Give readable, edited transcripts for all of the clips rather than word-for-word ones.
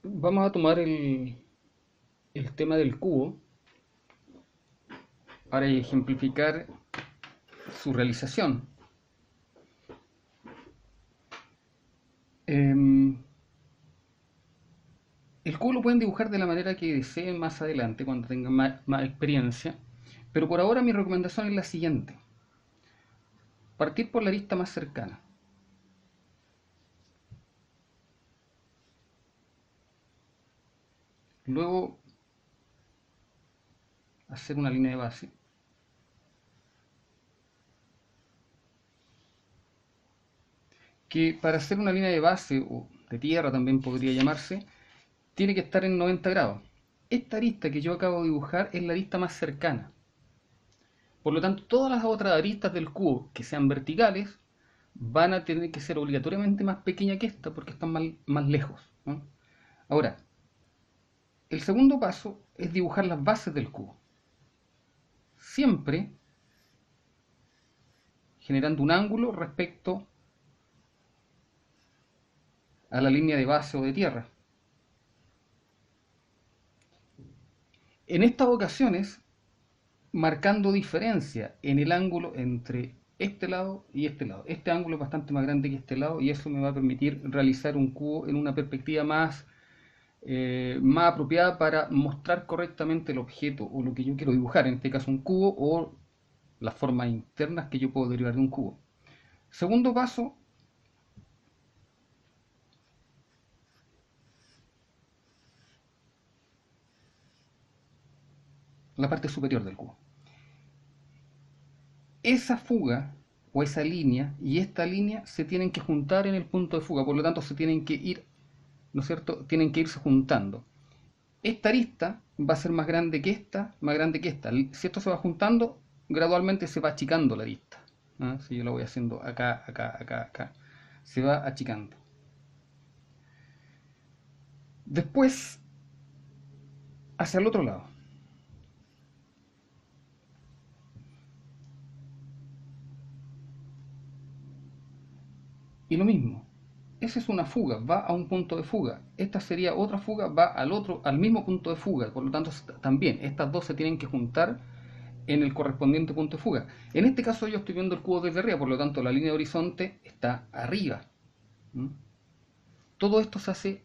Vamos a tomar el tema del cubo para ejemplificar su realización. Em, el cubo lo pueden dibujar de la manera que deseen más adelante, cuando tengan más experiencia, pero por ahora mi recomendación es la siguiente. Partir por la arista más cercana. Luego hacer una línea de base. Que para hacer una línea de base, o de tierra también podría llamarse, tiene que estar en 90 grados. Esta arista que yo acabo de dibujar es la arista más cercana. Por lo tanto, todas las otras aristas del cubo que sean verticales van a tener que ser obligatoriamente más pequeñas que esta porque están más lejos, ¿no? Ahora, el segundo paso es dibujar las bases del cubo. Siempre generando un ángulo respecto a la línea de base o de tierra. En estas ocasiones, marcando diferencia en el ángulo entre este lado y este lado. Este ángulo es bastante más grande que este lado y eso me va a permitir realizar un cubo en una perspectiva más apropiada para mostrar correctamente el objeto o lo que yo quiero dibujar, en este caso un cubo o las formas internas que yo puedo derivar de un cubo. Segundo paso, la parte superior del cubo. Esa fuga o esa línea y esta línea se tienen que juntar en el punto de fuga, por lo tanto se tienen que ir, ¿no es cierto? Tienen que irse juntando. Esta arista va a ser más grande que esta, más grande que esta. Si esto se va juntando, gradualmente se va achicando la arista. ¿Ah? Si yo lo voy haciendo acá, acá, acá, acá, se va achicando. Después, hacia el otro lado. Y lo mismo. Esa es una fuga, va a un punto de fuga. Esta sería otra fuga, va al mismo punto de fuga. Por lo tanto, también estas dos se tienen que juntar en el correspondiente punto de fuga. En este caso yo estoy viendo el cubo desde arriba, por lo tanto la línea de horizonte está arriba. ¿Mm? Todo esto se hace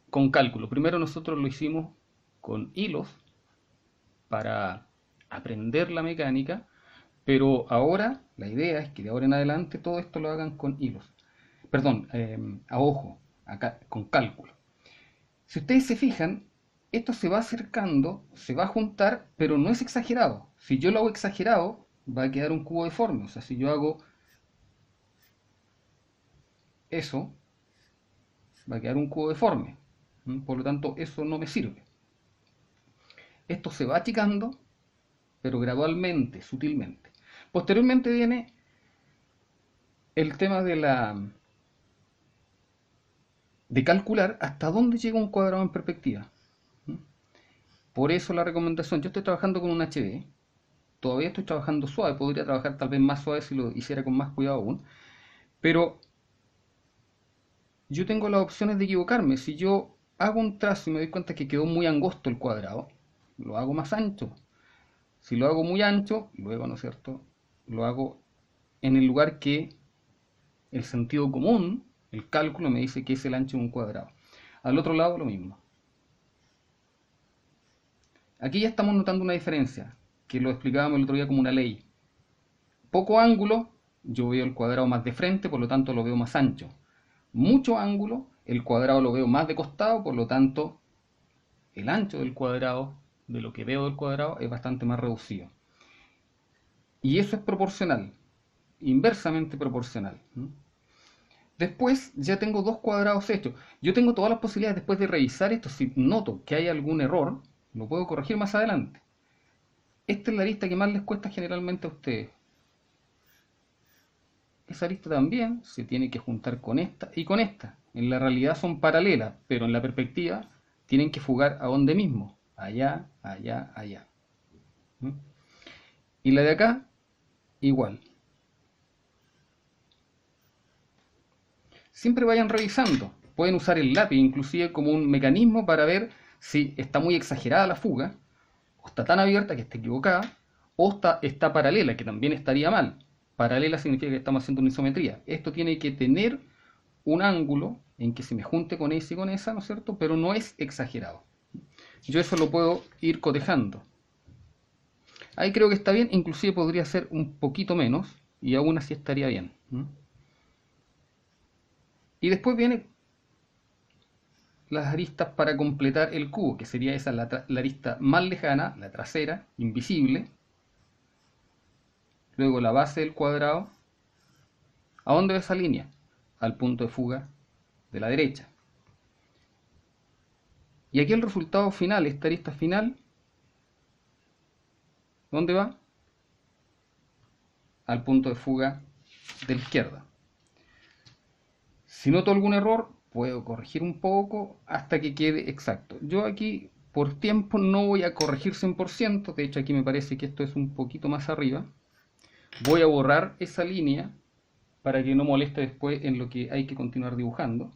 con cálculo. Primero nosotros lo hicimos con hilos para aprender la mecánica, pero ahora la idea es que de ahora en adelante todo esto lo hagan con hilos. Perdón, a ojo, acá, con cálculo. Si ustedes se fijan, esto se va acercando, se va a juntar, pero no es exagerado. Si yo lo hago exagerado, va a quedar un cubo deforme. O sea, si yo hago eso, va a quedar un cubo deforme. Por lo tanto, eso no me sirve. Esto se va achicando, pero gradualmente, sutilmente. Posteriormente viene el tema de calcular hasta dónde llega un cuadrado en perspectiva. Por eso la recomendación, yo estoy trabajando con un HB, todavía estoy trabajando suave, podría trabajar tal vez más suave si lo hiciera con más cuidado aún, pero yo tengo las opciones de equivocarme. Si yo hago un trazo y me doy cuenta que quedó muy angosto el cuadrado, lo hago más ancho. Si lo hago muy ancho, luego, ¿no es cierto?, lo hago en el lugar que el sentido común, el cálculo me dice que es el ancho de un cuadrado. Al otro lado lo mismo. Aquí ya estamos notando una diferencia, que lo explicábamos el otro día como una ley. Poco ángulo, yo veo el cuadrado más de frente, por lo tanto lo veo más ancho. Mucho ángulo, el cuadrado lo veo más de costado, por lo tanto el ancho del cuadrado, de lo que veo del cuadrado, es bastante más reducido. Y eso es proporcional, inversamente proporcional. Después ya tengo dos cuadrados hechos. Yo tengo todas las posibilidades después de revisar esto. Si noto que hay algún error, lo puedo corregir más adelante. Esta es la lista que más les cuesta generalmente a ustedes. Esa lista también se tiene que juntar con esta y con esta. En la realidad son paralelas, pero en la perspectiva tienen que fugar a donde mismo. Allá, allá, allá. ¿Mm? Y la de acá, igual. Siempre vayan revisando. pueden usar el lápiz inclusive como un mecanismo para ver si está muy exagerada la fuga, o está tan abierta que está equivocada, o está paralela, que también estaría mal. Paralela significa que estamos haciendo una isometría. Esto tiene que tener un ángulo en que se me junte con esa y con esa, ¿no es cierto? Pero no es exagerado. Yo eso lo puedo ir cotejando. Ahí creo que está bien, inclusive podría ser un poquito menos, y aún así estaría bien. Y después viene las aristas para completar el cubo, que sería esa la arista más lejana, la trasera, invisible. Luego la base del cuadrado. ¿A dónde va esa línea? Al punto de fuga de la derecha. Y aquí el resultado final, esta arista final, ¿dónde va? Al punto de fuga de la izquierda. Si noto algún error, puedo corregir un poco hasta que quede exacto. Yo aquí, por tiempo, no voy a corregir 100%. De hecho, aquí me parece que esto es un poquito más arriba. Voy a borrar esa línea para que no moleste después en lo que hay que continuar dibujando.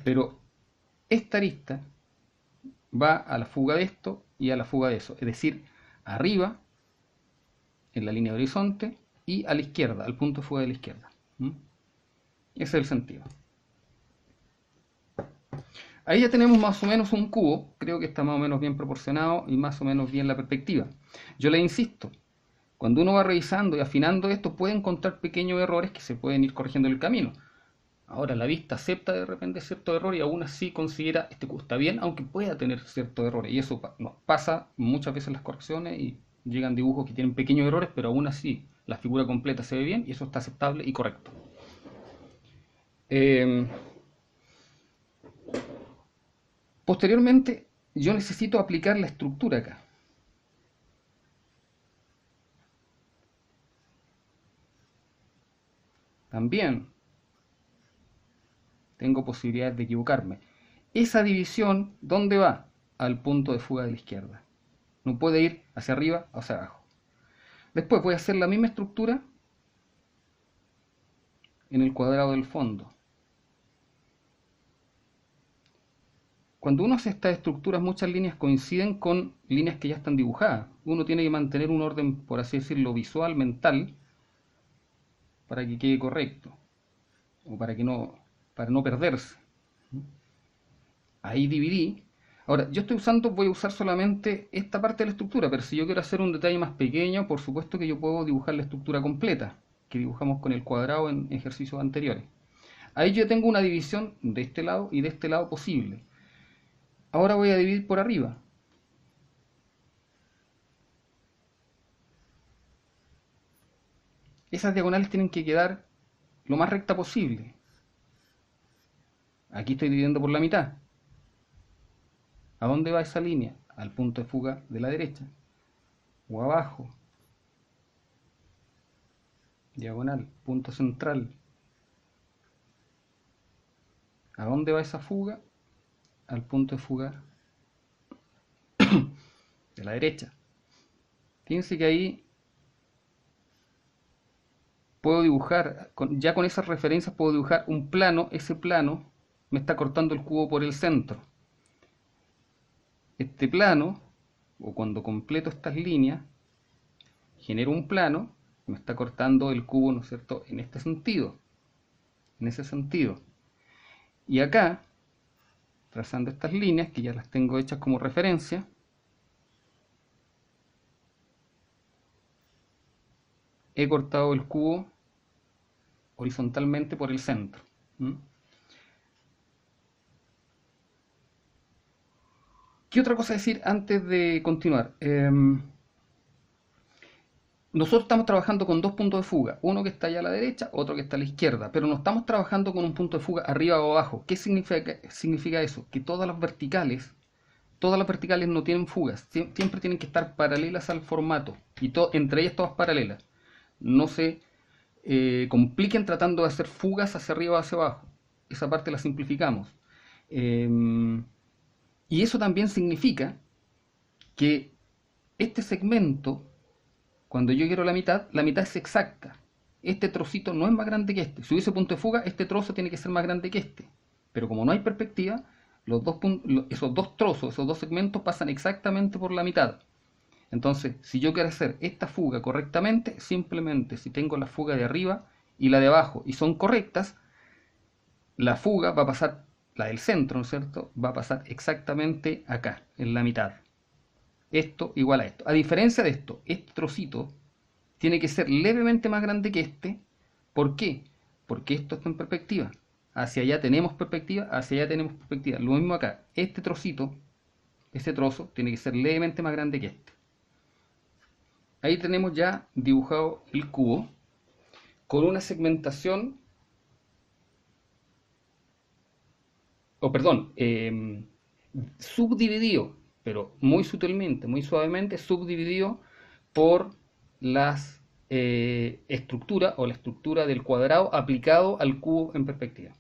Pero esta arista va a la fuga de esto y a la fuga de eso. Es decir, arriba, en la línea de horizonte, y a la izquierda, al punto de fuga de la izquierda. Ese es el sentido. Ahí ya tenemos más o menos un cubo. Creo que está más o menos bien proporcionado y más o menos bien la perspectiva. Yo le insisto, cuando uno va revisando y afinando esto, puede encontrar pequeños errores que se pueden ir corrigiendo en el camino. Ahora la vista acepta de repente cierto error y aún así considera este cubo está bien, aunque pueda tener ciertos errores. Y eso nos pasa muchas veces en las correcciones y llegan dibujos que tienen pequeños errores, pero aún así la figura completa se ve bien y eso está aceptable y correcto. Posteriormente, yo necesito aplicar la estructura acá. También tengo posibilidades de equivocarme. Esa división, ¿dónde va? Al punto de fuga de la izquierda. No puede ir hacia arriba o hacia abajo. Después voy a hacer la misma estructura en el cuadrado del fondo. Cuando uno hace estas estructuras, muchas líneas coinciden con líneas que ya están dibujadas. Uno tiene que mantener un orden, por así decirlo, visual, mental, para que quede correcto, o para no perderse. Ahí dividí. Ahora, yo voy a usar solamente esta parte de la estructura, pero si yo quiero hacer un detalle más pequeño, por supuesto que yo puedo dibujar la estructura completa, que dibujamos con el cuadrado en ejercicios anteriores. Ahí yo tengo una división de este lado y de este lado posible. Ahora voy a dividir por arriba. Esas diagonales tienen que quedar lo más recta posible. Aquí estoy dividiendo por la mitad. ¿A dónde va esa línea? Al punto de fuga de la derecha. O abajo. Diagonal, punto central. ¿A dónde va esa fuga? Al punto de fuga de la derecha. Fíjense que ahí puedo dibujar, ya con esas referencias puedo dibujar un plano. Ese plano me está cortando el cubo por el centro. Este plano, o cuando completo estas líneas, genero un plano, me está cortando el cubo, ¿no es cierto?, en este sentido, en ese sentido. Y acá, trazando estas líneas, que ya las tengo hechas como referencia, he cortado el cubo horizontalmente por el centro. ¿Qué otra cosa decir antes de continuar? Nosotros estamos trabajando con dos puntos de fuga, uno que está allá a la derecha, otro que está a la izquierda, pero no estamos trabajando con un punto de fuga arriba o abajo. ¿Qué significa eso? Que todas las verticales no tienen fugas, siempre tienen que estar paralelas al formato, y entre ellas todas paralelas. No se compliquen tratando de hacer fugas hacia arriba o hacia abajo. Esa parte la simplificamos. Y eso también significa que este segmento, cuando yo quiero la mitad es exacta. este trocito no es más grande que este. Si hubiese punto de fuga, este trozo tiene que ser más grande que este. Pero como no hay perspectiva, esos dos trozos, esos dos segmentos pasan exactamente por la mitad. Entonces, si yo quiero hacer esta fuga correctamente, simplemente si tengo la fuga de arriba y la de abajo y son correctas, la fuga va a pasar, la del centro, ¿no es cierto? Va a pasar exactamente acá, en la mitad. Esto igual a esto. A diferencia de esto, este trocito tiene que ser levemente más grande que este. ¿Por qué? Porque esto está en perspectiva. Hacia allá tenemos perspectiva, hacia allá tenemos perspectiva. Lo mismo acá. Este trocito, este trozo, tiene que ser levemente más grande que este. Ahí tenemos ya dibujado el cubo con una segmentación, o perdón, subdividido, pero muy sutilmente, muy suavemente, subdividido por las estructuras o la estructura del cuadrado aplicado al cubo en perspectiva.